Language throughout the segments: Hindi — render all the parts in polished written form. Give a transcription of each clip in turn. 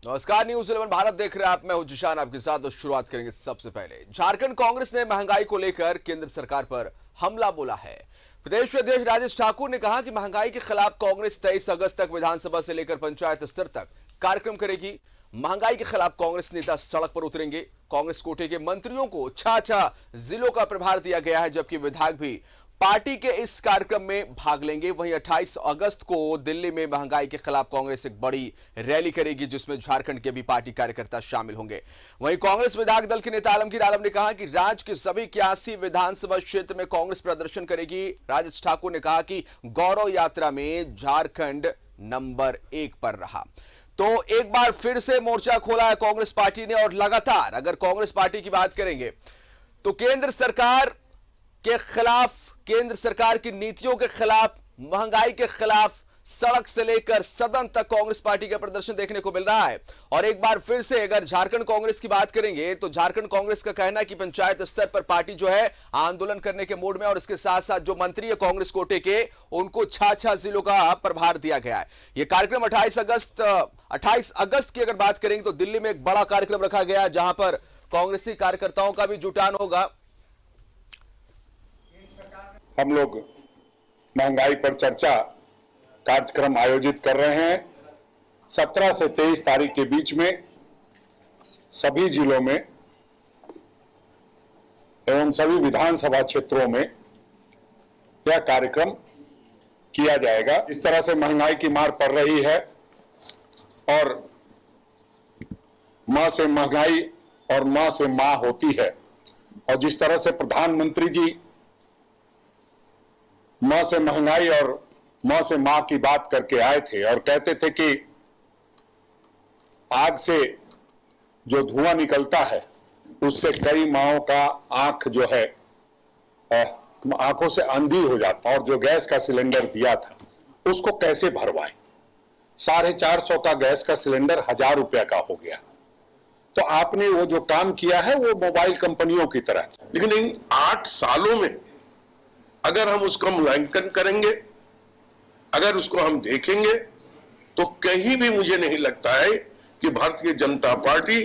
नमस्कार, न्यूज 11 भारत देख रहे हैं आप। मैं हूं जिशान आपके साथ। तो शुरुआत करेंगे सबसे पहले झारखंड कांग्रेस ने महंगाई को लेकर केंद्र सरकार पर हमला बोला है। प्रदेश अध्यक्ष राजेश ठाकुर ने कहा कि महंगाई के खिलाफ कांग्रेस 23 अगस्त तक विधानसभा से लेकर पंचायत स्तर तक कार्यक्रम करेगी। महंगाई के खिलाफ कांग्रेस नेता सड़क पर उतरेंगे। कांग्रेस कोटे के मंत्रियों को 6 जिलों का प्रभार दिया गया है, जबकि विधायक भी पार्टी के इस कार्यक्रम में भाग लेंगे। वहीं 28 अगस्त को दिल्ली में महंगाई के खिलाफ कांग्रेस एक बड़ी रैली करेगी, जिसमें झारखंड के भी पार्टी कार्यकर्ता शामिल होंगे। वहीं कांग्रेस विधायक दल के नेता आलमगीर आलम ने कहा कि राज्य के सभी 81 विधानसभा क्षेत्र में कांग्रेस प्रदर्शन करेगी। राजेश ठाकुर ने कहा कि गौरव यात्रा में झारखंड नंबर 1 पर रहा। तो एक बार फिर से मोर्चा खोला है कांग्रेस पार्टी ने, और लगातार अगर कांग्रेस पार्टी की बात करेंगे तो केंद्र सरकार के खिलाफ, केंद्र सरकार की नीतियों के खिलाफ, महंगाई के खिलाफ सड़क से लेकर सदन तक कांग्रेस पार्टी का प्रदर्शन देखने को मिल रहा है। और एक बार फिर से अगर झारखंड कांग्रेस की बात करेंगे तो झारखंड कांग्रेस का कहना है कि पंचायत स्तर पर पार्टी जो है आंदोलन करने के मूड में, और इसके साथ साथ जो मंत्री है कांग्रेस कोटे के, उनको 6 जिलों का प्रभार दिया गया है। यह कार्यक्रम 28 अगस्त की अगर बात करेंगे तो दिल्ली में एक बड़ा कार्यक्रम रखा गया है, जहां पर कांग्रेसी कार्यकर्ताओं का भी जुटान होगा। हम लोग महंगाई पर चर्चा कार्यक्रम आयोजित कर रहे हैं। 17 से 23 तारीख के बीच में सभी जिलों में एवं सभी विधानसभा क्षेत्रों में यह कार्यक्रम किया जाएगा। इस तरह से महंगाई की मार पड़ रही है और मां से महंगाई और मां से मां होती है। और जिस तरह से प्रधानमंत्री जी मां से महंगाई और मां से मां की बात करके आए थे और कहते थे कि आग से जो धुआं निकलता है उससे कई माओं का आंख जो है आंखों से अंधी हो जाता, और जो गैस का सिलेंडर दिया था उसको कैसे भरवाएं। 450 का गैस का सिलेंडर 1000 रुपया का हो गया। तो आपने वो जो काम किया है वो मोबाइल कंपनियों की तरह, लेकिन इन 8 सालों में अगर हम उसका मूल्यांकन करेंगे, अगर उसको हम देखेंगे, तो कहीं भी मुझे नहीं लगता है कि भारतीय जनता पार्टी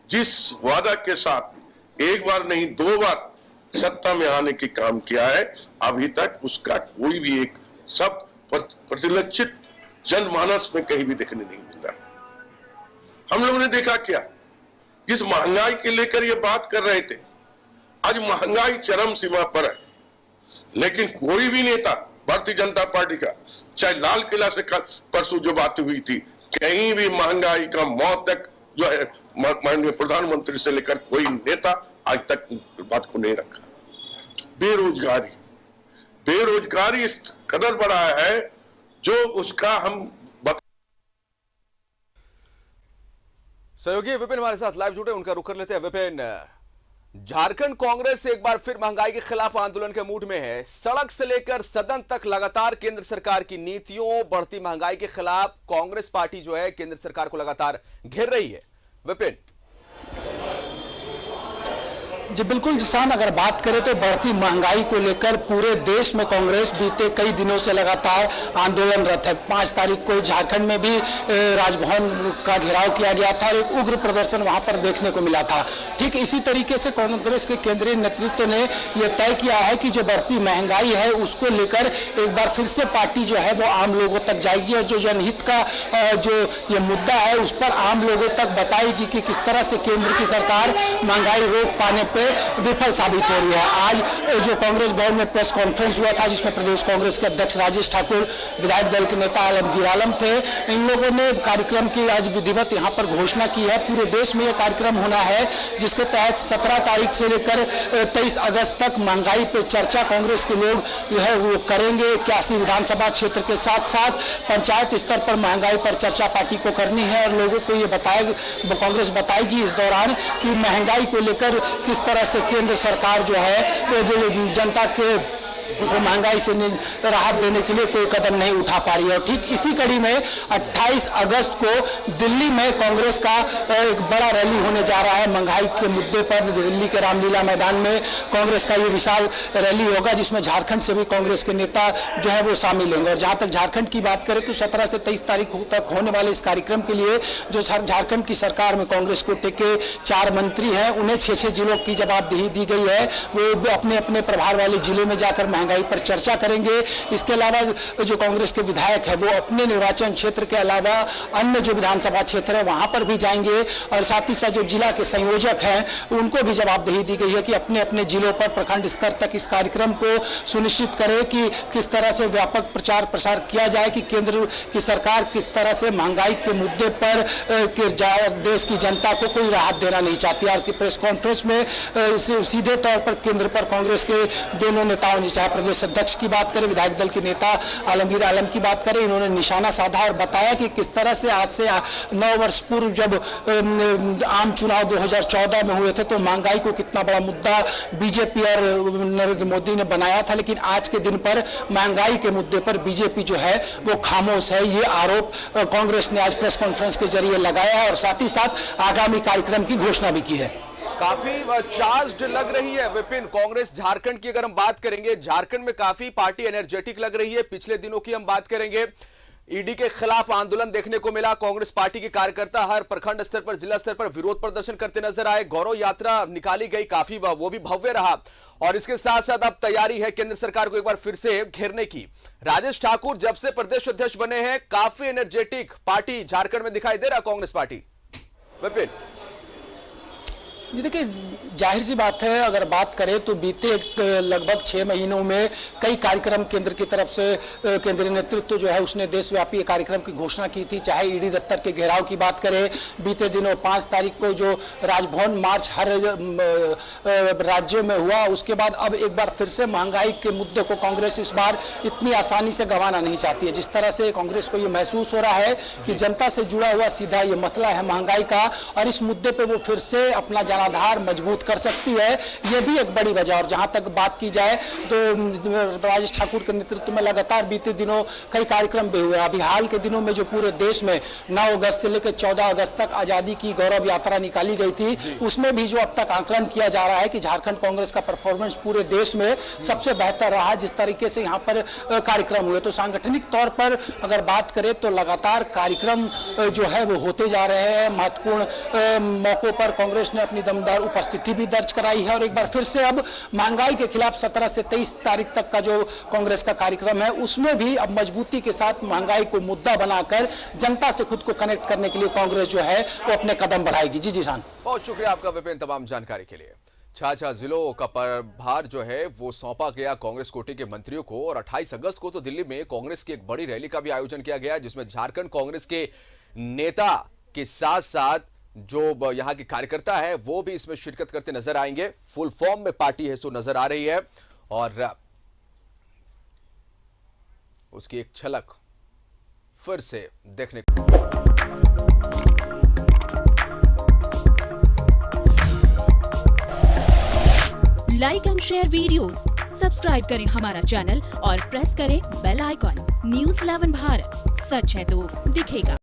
जिस वादा के साथ एक बार नहीं 2 बार सत्ता में आने की काम किया है, अभी तक उसका कोई भी एक शब्द प्रतिलक्षित जनमानस में कहीं भी देखने नहीं मिल रहा। हम लोगों ने देखा क्या, इस महंगाई के लेकर ये बात कर रहे थे, आज महंगाई चरम सीमा पर है, लेकिन कोई भी नेता भारतीय जनता पार्टी का, चाहे लाल किला से परसों जो बात हुई थी, कहीं भी महंगाई का मौत तक जो है माननीय प्रधानमंत्री से लेकर कोई नेता आज तक बात को नहीं रखा। बेरोजगारी इस कदर बढ़ा है जो उसका हम सहयोगी विपिन हमारे साथ लाइव जुड़े, उनका रुख कर लेते हैं। विपिन, झारखंड कांग्रेस एक बार फिर महंगाई के खिलाफ आंदोलन के मूड में है। सड़क से लेकर सदन तक लगातार केंद्र सरकार की नीतियों, बढ़ती महंगाई के खिलाफ कांग्रेस पार्टी जो है केंद्र सरकार को लगातार घेर रही है। विपिन जी बिल्कुल जिसान, अगर बात करें तो बढ़ती महंगाई को लेकर पूरे देश में कांग्रेस बीते कई दिनों से लगातार आंदोलनरत है। 5 तारीख को झारखंड में भी राजभवन का घेराव किया गया था और एक उग्र प्रदर्शन वहां पर देखने को मिला था। ठीक इसी तरीके से कांग्रेस के केंद्रीय नेतृत्व ने यह तय किया है कि जो बढ़ती महंगाई है उसको लेकर एक बार फिर से पार्टी जो है वो आम लोगों तक जाएगी और जो जनहित का जो ये मुद्दा है उस पर आम लोगों तक बताएगी कि किस तरह से केंद्र की सरकार महंगाई रोक पाने पर विफल साबित हो रही है। आज जो कांग्रेस भवन में प्रेस कॉन्फ्रेंस हुआ था, जिसमें प्रदेश कांग्रेस के अध्यक्ष राजेश ठाकुर, विधायक दल के नेता आलमगीर आलम थे, इन लोगों ने कार्यक्रम की आज विधिवत यहाँ पर घोषणा की है। पूरे देश में यह कार्यक्रम होना है, जिसके तहत 17 तारीख से लेकर 23 अगस्त तक महंगाई पर चर्चा कांग्रेस के लोग जो है वो करेंगे। 81 विधानसभा क्षेत्र के साथ साथ पंचायत स्तर पर महंगाई पर चर्चा पार्टी को करनी है और लोगों को ये कांग्रेस बताएगी इस दौरान कि महंगाई को लेकर किस तरह से केंद्र सरकार जो है वो जो जनता के को महंगाई से राहत देने के लिए कोई कदम नहीं उठा पा रही है। और ठीक इसी कड़ी में 28 अगस्त को दिल्ली में कांग्रेस का एक बड़ा रैली होने जा रहा है। महंगाई के मुद्दे पर दिल्ली के रामलीला मैदान में कांग्रेस का ये विशाल रैली होगा, जिसमें झारखंड से भी कांग्रेस के नेता जो है वो शामिल होंगे। और जहां तक झारखंड की बात करें तो 17 से 23 तारीख तक होने वाले इस कार्यक्रम के लिए जो झारखंड की सरकार में कांग्रेस कोटे के 4 मंत्री हैं, उन्हें 6-6 जिलों की जवाबदेही दी गई है। वो अपने अपने प्रभार वाले जिले में जाकर महंगाई पर चर्चा करेंगे। इसके अलावा जो कांग्रेस के विधायक है वो अपने निर्वाचन क्षेत्र के अलावा अन्य जो विधानसभा क्षेत्र है वहां पर भी जाएंगे। और साथ ही साथ जो जिला के संयोजक हैं उनको भी जवाबदेही दी गई है कि अपने अपने जिलों पर प्रखंड स्तर तक इस कार्यक्रम को सुनिश्चित करे कि किस तरह से व्यापक प्रचार प्रसार किया जाए कि केंद्र की सरकार किस तरह से महंगाई के मुद्दे पर देश की जनता को कोई राहत देना नहीं चाहती। और की प्रेस कॉन्फ्रेंस में सीधे तौर पर केंद्र पर कांग्रेस के दोनों नेताओं ने, चाहे प्रदेश अध्यक्ष की बात करें, विधायक दल के नेता आलमगीर आलम की बात करें, इन्होंने निशाना साधा और बताया कि किस तरह से आज से 9 वर्ष पूर्व जब आम चुनाव 2014 में हुए थे तो महंगाई को कितना बड़ा मुद्दा बीजेपी और नरेंद्र मोदी ने बनाया था, लेकिन आज के दिन पर महंगाई के मुद्दे पर बीजेपी जो है वो खामोश है। ये आरोप कांग्रेस ने आज प्रेस कॉन्फ्रेंस के जरिए लगाया और साथ ही साथ आगामी कार्यक्रम की घोषणा भी की है। काफी चार्ज्ड लग रही है विपिन कांग्रेस झारखंड की। अगर हम बात करेंगे झारखंड में काफी पार्टी एनर्जेटिक लग रही है। पिछले दिनों की हम बात करेंगे, ईडी के खिलाफ आंदोलन देखने को मिला। कांग्रेस पार्टी के कार्यकर्ता हर प्रखंड स्तर पर, जिला स्तर पर विरोध प्रदर्शन करते नजर आए। गौरव यात्रा निकाली गई, काफी वो भी भव्य रहा। और इसके साथ साथ अब तैयारी है केंद्र सरकार को एक बार फिर से घेरने की। राजेश ठाकुर जब से प्रदेश अध्यक्ष बने हैं काफी एनर्जेटिक पार्टी झारखंड में दिखाई दे रहा कांग्रेस पार्टी। विपिन जी देखिए, जाहिर सी बात है, अगर बात करें तो बीते लगभग 6 महीनों में कई कार्यक्रम केंद्र की तरफ से केंद्रीय नेतृत्व जो है उसने देशव्यापी कार्यक्रम की घोषणा की थी। चाहे ईडी दफ्तर के घेराव की बात करें, बीते दिनों 5 तारीख को जो राजभवन मार्च हर राज्य में हुआ, उसके बाद अब एक बार फिर से महंगाई के मुद्दे को कांग्रेस इस बार इतनी आसानी से गंवाना नहीं चाहती है। जिस तरह से कांग्रेस को ये महसूस हो रहा है कि जनता से जुड़ा हुआ सीधा ये मसला है महंगाई का, और इस मुद्दे पर वो फिर से अपना आधार मजबूत कर सकती है, यह भी एक बड़ी वजह। और जहां तक बात की जाए तो राजेश ठाकुर के नेतृत्व में लगातार बीते दिनों कई कार्यक्रम भी हुए। अभी हाल के दिनों में जो पूरे देश में 9 अगस्त से लेकर 14 अगस्त तक आजादी की गौरव यात्रा निकाली गई थी, उसमें भी जो अब तक आकलन किया जा रहा है कि झारखंड कांग्रेस का परफॉर्मेंस पूरे देश में सबसे बेहतर रहा। जिस तरीके से यहाँ पर कार्यक्रम हुए, तो सांगठनिक तौर पर अगर बात करें तो लगातार कार्यक्रम जो है वो होते जा रहे हैं। महत्वपूर्ण मौकों पर कांग्रेस ने अपनी दमदार उपस्थिति भी दर्ज कराई है। और एक बार फिर से अब महंगाई के खिलाफ 17 से 23 तारीख तक का जो कांग्रेस का कार्यक्रम है उसमें भी अब मजबूती के साथ महंगाई को मुद्दा बनाकर जनता से खुद को कनेक्ट करने के लिए कांग्रेस जो है वो अपने कदम बढ़ाएगी। जी जिशान, बहुत शुक्रिया आपका विपिन तमाम जानकारी के लिए। 6 जिलों का प्रभार जो है वो सौंपा गया कांग्रेस कोटे के मंत्रियों को। और 28 अगस्त को तो दिल्ली में कांग्रेस की एक बड़ी रैली का भी आयोजन किया गया, जिसमें झारखंड कांग्रेस के नेता के साथ साथ जो यहाँ के कार्यकर्ता है वो भी इसमें शिरकत करते नजर आएंगे। फुल फॉर्म में पार्टी है सो नजर आ रही है, और उसकी एक झलक फिर से देखने को। Like and share videos, subscribe करें हमारा चैनल और प्रेस करें बेल आइकॉन। न्यूज़ 11 भारत, सच है तो दिखेगा।